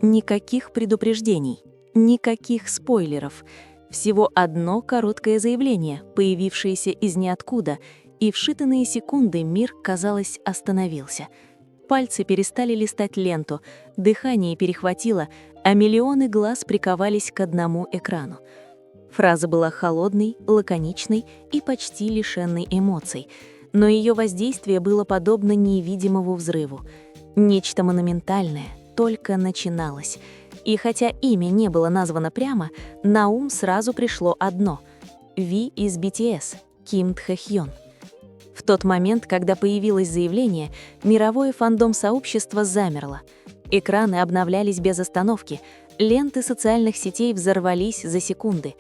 Никаких предупреждений, никаких спойлеров. Всего одно короткое заявление, появившееся из ниоткуда, и в считанные секунды мир, казалось, остановился. Пальцы перестали листать ленту, дыхание перехватило, а миллионы глаз приковались к одному экрану. Фраза была холодной, лаконичной и почти лишенной эмоций, но ее воздействие было подобно невидимому взрыву. Нечто монументальное только начиналось. И хотя имя не было названо прямо, на ум сразу пришло одно — Ви из BTS, Ким Дхэ Хьон. В тот момент, когда появилось заявление, мировое фандом-сообщество замерло. Экраны обновлялись без остановки, ленты социальных сетей взорвались за секунды.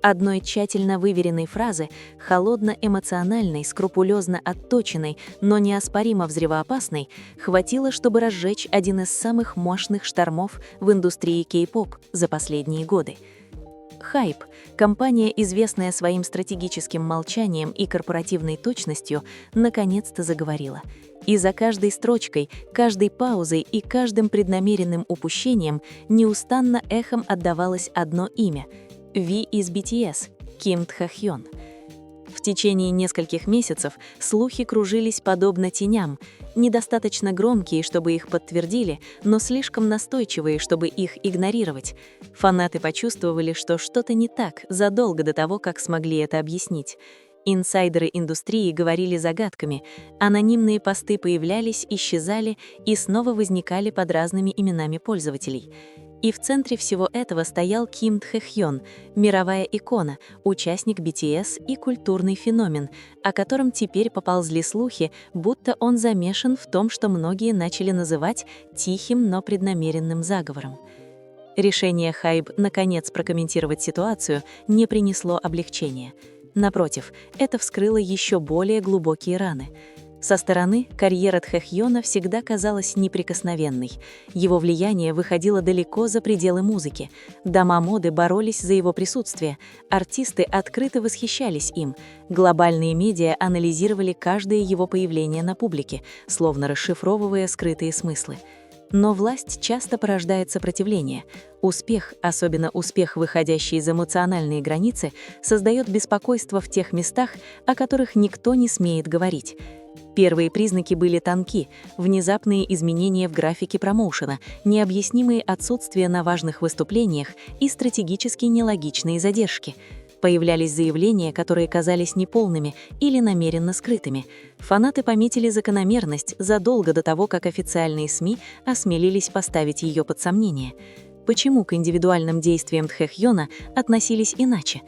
Одной тщательно выверенной фразы, холодно-эмоциональной, скрупулезно отточенной, но неоспоримо взрывоопасной, хватило, чтобы разжечь один из самых мощных штормов в индустрии кей-поп за последние годы. HYBE, компания, известная своим стратегическим молчанием и корпоративной точностью, наконец-то заговорила. И за каждой строчкой, каждой паузой и каждым преднамеренным упущением неустанно эхом отдавалось одно имя — Ви из BTS, Ким Дхэ Хьон. В течение нескольких месяцев слухи кружились подобно теням, недостаточно громкие, чтобы их подтвердили, но слишком настойчивые, чтобы их игнорировать. Фанаты почувствовали, что что-то не так задолго до того, как смогли это объяснить. Инсайдеры индустрии говорили загадками, анонимные посты появлялись, исчезали и снова возникали под разными именами пользователей. И в центре всего этого стоял Ким Дхэ Хьон, мировая икона, участник BTS и культурный феномен, о котором теперь поползли слухи, будто он замешан в том, что многие начали называть тихим, но преднамеренным заговором. Решение HYBE наконец прокомментировать ситуацию не принесло облегчения. Напротив, это вскрыло еще более глубокие раны. Со стороны карьера Дхэ Хьона всегда казалась неприкосновенной. Его влияние выходило далеко за пределы музыки. Дома моды боролись за его присутствие, артисты открыто восхищались им, глобальные медиа анализировали каждое его появление на публике, словно расшифровывая скрытые смыслы. Но власть часто порождает сопротивление. Успех, особенно успех, выходящий за эмоциональные границы, создает беспокойство в тех местах, о которых никто не смеет говорить. Первые признаки были тонки, внезапные изменения в графике промоушена, необъяснимые отсутствия на важных выступлениях и стратегически нелогичные задержки. Появлялись заявления, которые казались неполными или намеренно скрытыми. Фанаты пометили закономерность задолго до того, как официальные СМИ осмелились поставить ее под сомнение. Почему к индивидуальным действиям Дхэ Хьона относились иначе?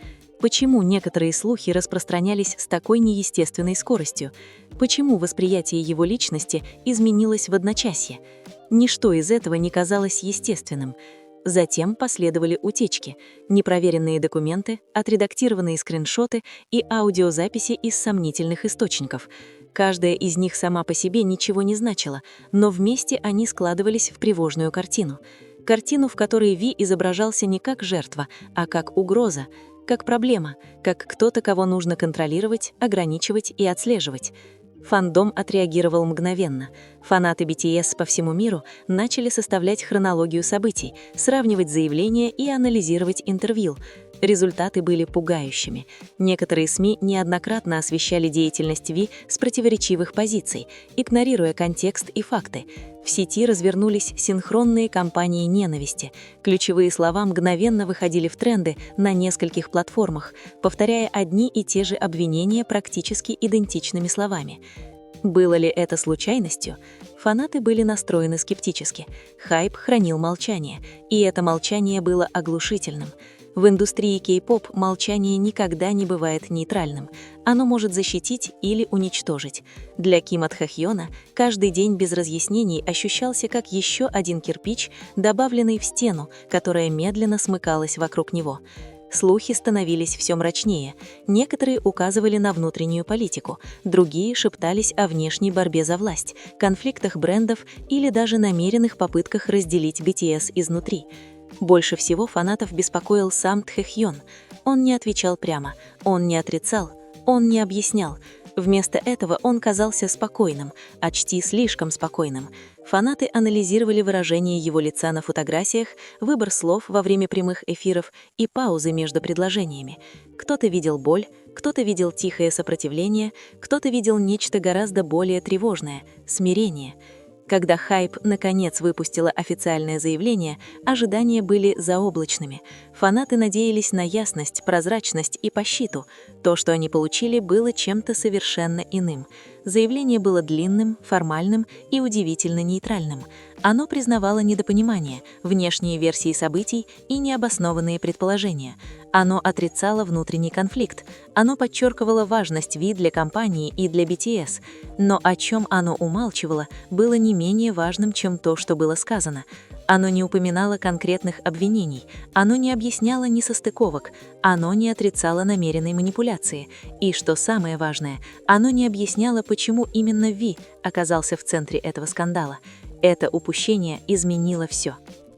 Почему некоторые слухи распространялись с такой неестественной скоростью? Почему восприятие его личности изменилось в одночасье? Ничто из этого не казалось естественным. Затем последовали утечки, непроверенные документы, отредактированные скриншоты и аудиозаписи из сомнительных источников. Каждая из них сама по себе ничего не значила, но вместе они складывались в тревожную картину. Картину, в которой Ви изображался не как жертва, а как угроза, как проблема, как кто-то, кого нужно контролировать, ограничивать и отслеживать. Фандом отреагировал мгновенно. Фанаты BTS по всему миру начали составлять хронологию событий, сравнивать заявления и анализировать интервью. Результаты были пугающими. Некоторые СМИ неоднократно освещали деятельность Ви с противоречивых позиций, игнорируя контекст и факты. В сети развернулись синхронные кампании ненависти. Ключевые слова мгновенно выходили в тренды на нескольких платформах, повторяя одни и те же обвинения практически идентичными словами. Было ли это случайностью? Фанаты были настроены скептически. HYBE хранил молчание, и это молчание было оглушительным. В индустрии кей-поп молчание никогда не бывает нейтральным. Оно может защитить или уничтожить. Для Кима Дхэ Хьона каждый день без разъяснений ощущался как еще один кирпич, добавленный в стену, которая медленно смыкалась вокруг него. Слухи становились все мрачнее. Некоторые указывали на внутреннюю политику, другие шептались о внешней борьбе за власть, конфликтах брендов или даже намеренных попытках разделить BTS изнутри. Больше всего фанатов беспокоил сам Дхэ Хьон. Он не отвечал прямо, он не отрицал, он не объяснял. Вместо этого он казался спокойным, почти слишком спокойным. Фанаты анализировали выражение его лица на фотографиях, выбор слов во время прямых эфиров и паузы между предложениями. Кто-то видел боль, кто-то видел тихое сопротивление, кто-то видел нечто гораздо более тревожное — смирение. Когда Hype наконец выпустила официальное заявление, ожидания были заоблачными. Фанаты надеялись на ясность, прозрачность и пощиту. То, что они получили, было чем-то совершенно иным. Заявление было длинным, формальным и удивительно нейтральным. Оно признавало недопонимание, внешние версии событий и необоснованные предположения. Оно отрицало внутренний конфликт. Оно подчеркивало важность V для компании и для BTS. Но о чем оно умалчивало, было не менее важным, чем то, что было сказано. Оно не упоминало конкретных обвинений, оно не объясняло несостыковок, оно не отрицало намеренной манипуляции. И, что самое важное, оно не объясняло, почему именно V оказался в центре этого скандала. Это упущение изменило все.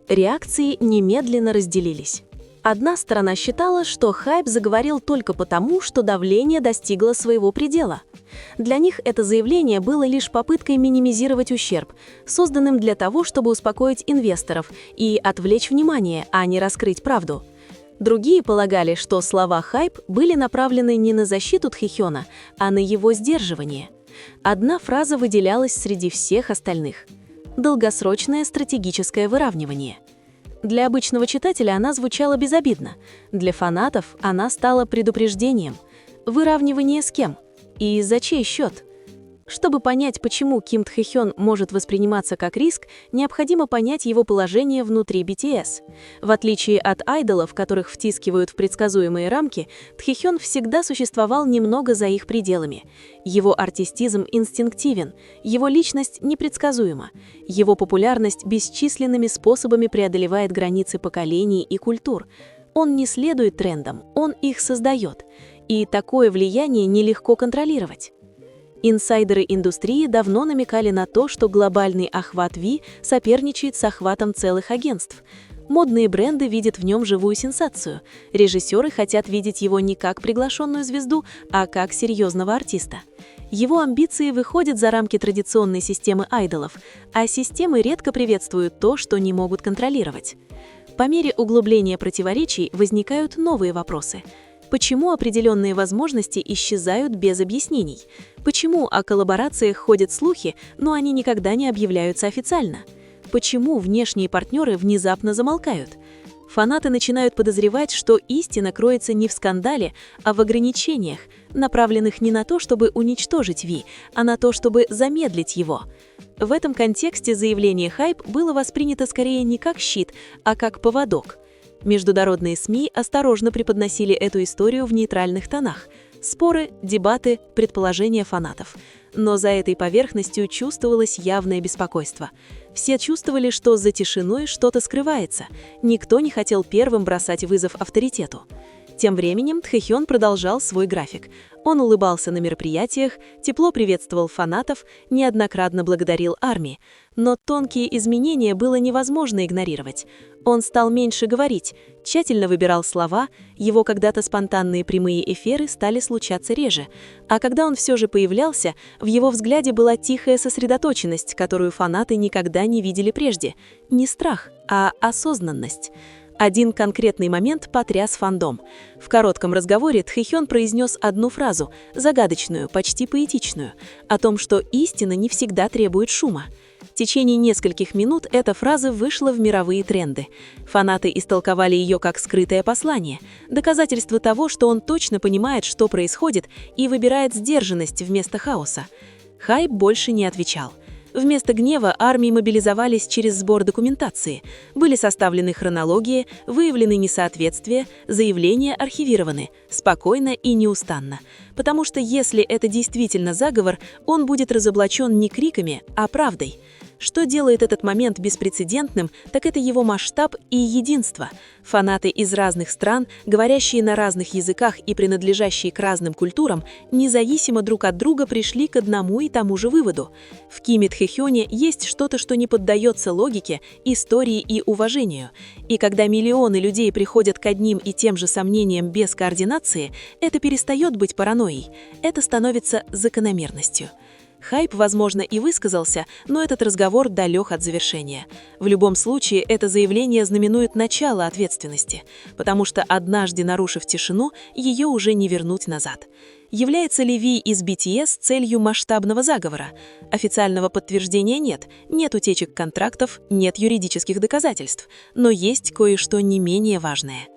Реакции немедленно разделились. Одна сторона считала, что Hype заговорил только потому, что давление достигло своего предела. Для них это заявление было лишь попыткой минимизировать ущерб, созданным для того, чтобы успокоить инвесторов и отвлечь внимание, а не раскрыть правду. Другие полагали, что слова Hype были направлены не на защиту Тхэхёна, а на его сдерживание. Одна фраза выделялась среди всех остальных – долгосрочное стратегическое выравнивание. Для обычного читателя она звучала безобидно. Для фанатов она стала предупреждением. Выравнивание с кем? И за чей счет? Чтобы понять, почему Ким Тхэхён может восприниматься как риск, необходимо понять его положение внутри BTS. В отличие от айдолов, которых втискивают в предсказуемые рамки, Тхэхён всегда существовал немного за их пределами. Его артистизм инстинктивен, его личность непредсказуема, его популярность бесчисленными способами преодолевает границы поколений и культур. Он не следует трендам, он их создает. И такое влияние нелегко контролировать. Инсайдеры индустрии давно намекали на то, что глобальный охват V соперничает с охватом целых агентств. Модные бренды видят в нем живую сенсацию. Режиссеры хотят видеть его не как приглашенную звезду, а как серьезного артиста. Его амбиции выходят за рамки традиционной системы айдолов, а системы редко приветствуют то, что не могут контролировать. По мере углубления противоречий возникают новые вопросы. Почему определенные возможности исчезают без объяснений? Почему о коллаборациях ходят слухи, но они никогда не объявляются официально? Почему внешние партнеры внезапно замолкают? Фанаты начинают подозревать, что истина кроется не в скандале, а в ограничениях, направленных не на то, чтобы уничтожить V, а на то, чтобы замедлить его. В этом контексте заявление Hype было воспринято скорее не как щит, а как поводок. Международные СМИ осторожно преподносили эту историю в нейтральных тонах. Споры, дебаты, предположения фанатов. Но за этой поверхностью чувствовалось явное беспокойство. Все чувствовали, что за тишиной что-то скрывается. Никто не хотел первым бросать вызов авторитету. Тем временем Тхэхён продолжал свой график. Он улыбался на мероприятиях, тепло приветствовал фанатов, неоднократно благодарил армии. Но тонкие изменения было невозможно игнорировать. Он стал меньше говорить, тщательно выбирал слова, его когда-то спонтанные прямые эфиры стали случаться реже. А когда он все же появлялся, в его взгляде была тихая сосредоточенность, которую фанаты никогда не видели прежде. Не страх, а осознанность. Один конкретный момент потряс фандом. В коротком разговоре Тхэхён произнес одну фразу, загадочную, почти поэтичную, о том, что истина не всегда требует шума. В течение нескольких минут эта фраза вышла в мировые тренды. Фанаты истолковали ее как скрытое послание, доказательство того, что он точно понимает, что происходит, и выбирает сдержанность вместо хаоса. Хайп больше не отвечал. Вместо гнева армии мобилизовались через сбор документации. Были составлены хронологии, выявлены несоответствия, заявления архивированы, спокойно и неустанно. Потому что если это действительно заговор, он будет разоблачен не криками, а правдой. Что делает этот момент беспрецедентным, так это его масштаб и единство. Фанаты из разных стран, говорящие на разных языках и принадлежащие к разным культурам, независимо друг от друга пришли к одному и тому же выводу. В Киме Тхэхёне есть что-то, что не поддается логике, истории и уважению. И когда миллионы людей приходят к одним и тем же сомнениям без координации, это перестает быть паранойей, это становится закономерностью. Хайп, возможно, и высказался, но этот разговор далек от завершения. В любом случае, это заявление знаменует начало ответственности, потому что однажды нарушив тишину, ее уже не вернуть назад. Является ли Ви из BTS целью масштабного заговора? Официального подтверждения нет утечек контрактов, нет юридических доказательств, но есть кое-что не менее важное.